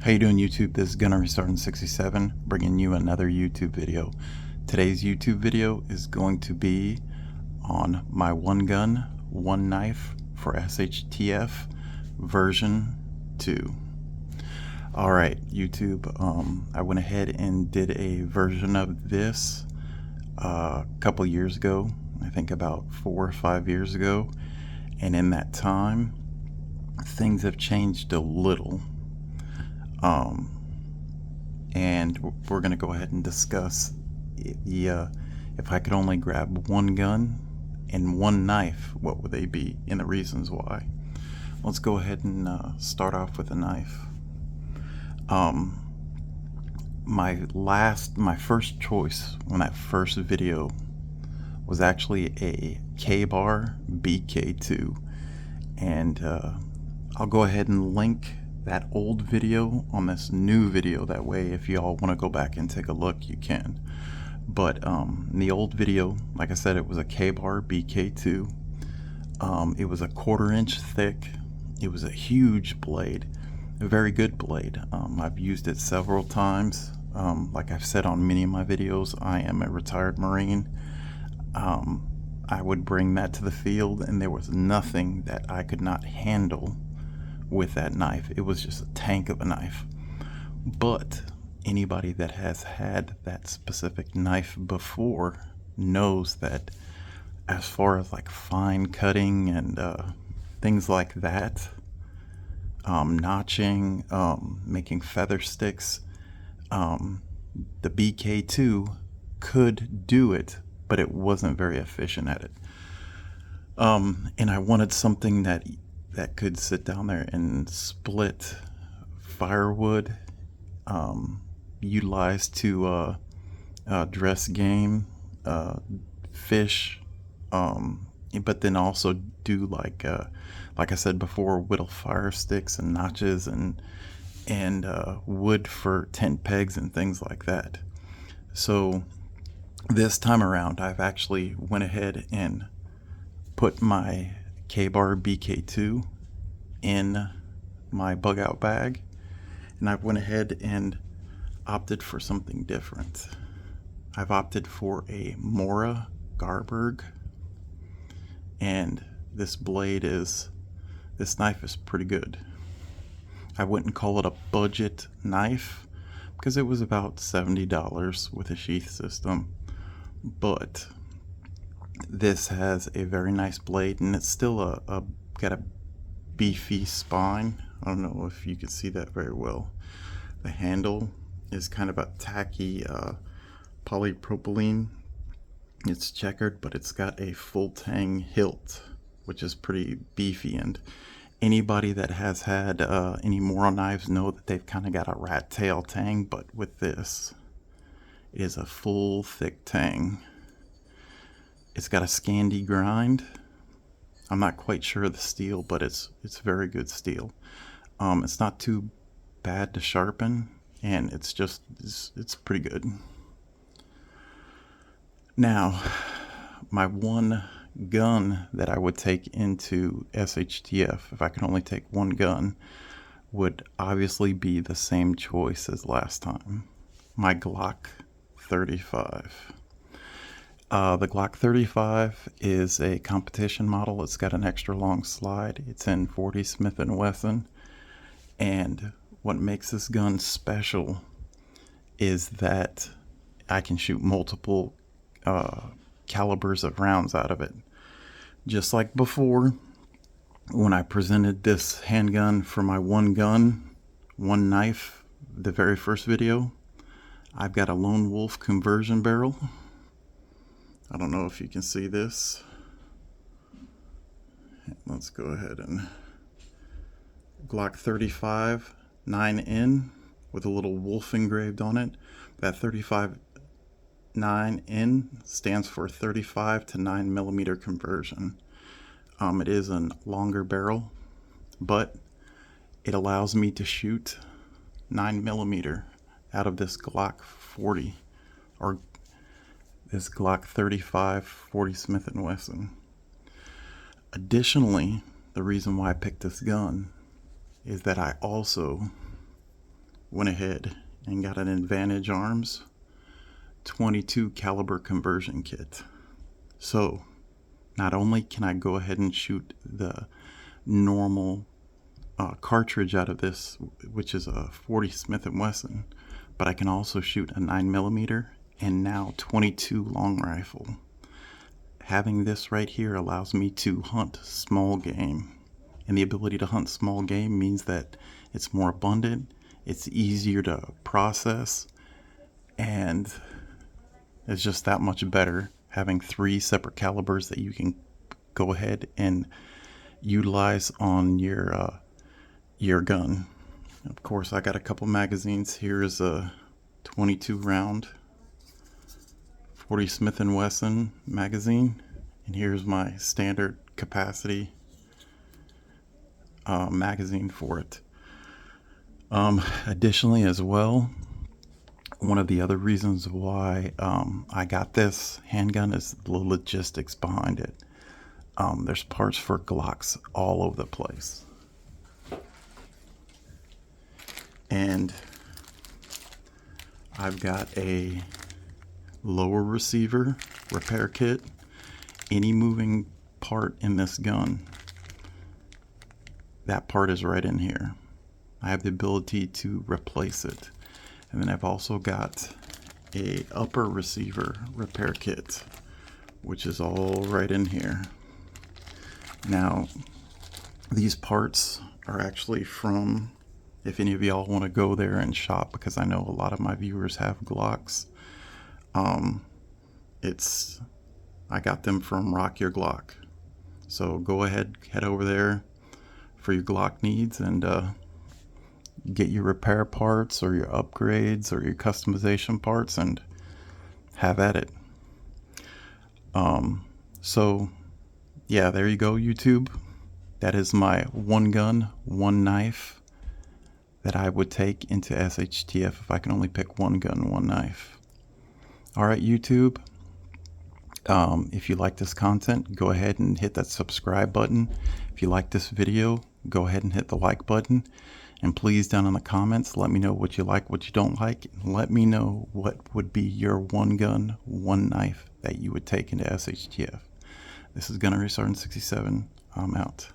How you doing, YouTube? This is Gunner Restarting 67, bringing you another YouTube video. Today's YouTube video is going to be on my one gun, one knife for SHTF version 2. Alright, YouTube, I went ahead and did a version of this a couple years ago, I think about 4 or 5 years ago, and in that time, things have changed a little. And we're going to go ahead and discuss if I could only grab one gun and one knife, what would they be, and the reasons why. Let's go ahead and start off with a knife. My first choice on that first video was actually a K-Bar BK2, and I'll go ahead and link that old video on this new video. That way, if you all want to go back and take a look, you can. But in the old video, like I said, it was a K-Bar BK2. It was a 1/4 inch thick. It was a huge blade, a very good blade. I've used it several times. Like I've said on many of my videos, I am a retired Marine. I would bring that to the field, and there was nothing that I could not handle with that knife. It was just a tank of a knife. But anybody that has had that specific knife before knows that as far as like fine cutting and things like that, notching, making feather sticks, the BK2 could do it, but it wasn't very efficient at it. And I wanted something that could sit down there and split firewood, utilized to dress game, fish, but then also do like I said before, whittle fire sticks and notches and wood for tent pegs and things like that. So this time around, I've actually went ahead and put my K-Bar BK2 in my bug out bag, and I went ahead and opted for something different. I've opted for a Mora Garberg, and this knife is pretty good. I wouldn't call it a budget knife because it was about $70 with a sheath system, but this has a very nice blade, and it's still got a beefy spine. I don't know if you can see that very well. The handle is kind of a tacky polypropylene. It's checkered, but it's got a full tang hilt, which is pretty beefy, and anybody that has had any Mora knives know that they've kind of got a rat tail tang, but with this, it is a full thick tang. It's got a Scandi grind. I'm not quite sure of the steel, but it's very good steel. It's not too bad to sharpen, and it's pretty good. Now, my one gun that I would take into SHTF, if I could only take one gun, would obviously be the same choice as last time. My Glock 35. The Glock 35 is a competition model. It's got an extra long slide. It's in 40 Smith & Wesson. And what makes this gun special is that I can shoot multiple calibers of rounds out of it. Just like before, when I presented this handgun for my one gun, one knife, the very first video, I've got a Lone Wolf conversion barrel. I don't know if you can see this. Let's go ahead and Glock 35 9N with a little wolf engraved on it. That 35 9N stands for 35 to 9mm conversion. It is a longer barrel, but it allows me to shoot 9mm out of this Glock 40 or this Glock 35 40 Smith & Wesson. Additionally, the reason why I picked this gun is that I also went ahead and got an Advantage Arms 22 caliber conversion kit. So not only can I go ahead and shoot the normal cartridge out of this, which is a 40 Smith & Wesson, but I can also shoot a 9mm and now 22 long rifle. Having this right here allows me to hunt small game, and the ability to hunt small game means that it's more abundant, it's easier to process, and it's just that much better having 3 separate calibers that you can go ahead and utilize on your gun. Of course, I got a couple magazines. Here's a 22 round 40 Smith & Wesson magazine, and here's my standard capacity magazine for it. Additionally as well, one of the other reasons why I got this handgun is the logistics behind it. There's parts for Glocks all over the place. And I've got a lower receiver repair kit. Any moving part in this gun, that part is right in here. I have the ability to replace it. And then I've also got a upper receiver repair kit, which is all right in here. Now, these parts are actually from, if any of y'all want to go there and shop, because I know a lot of my viewers have Glocks. I got them from Rock Your Glock. So go ahead, head over there for your Glock needs and get your repair parts or your upgrades or your customization parts and have at it. So yeah, there you go, YouTube. That is my one gun, one knife that I would take into SHTF if I can only pick one gun, one knife. Alright, YouTube. If you like this content, go ahead and hit that subscribe button. If you like this video, go ahead and hit the like button. And please, down in the comments, let me know what you like, what you don't like. And let me know what would be your one gun, one knife that you would take into SHTF. This is Gunnery Sergeant 67. I'm out.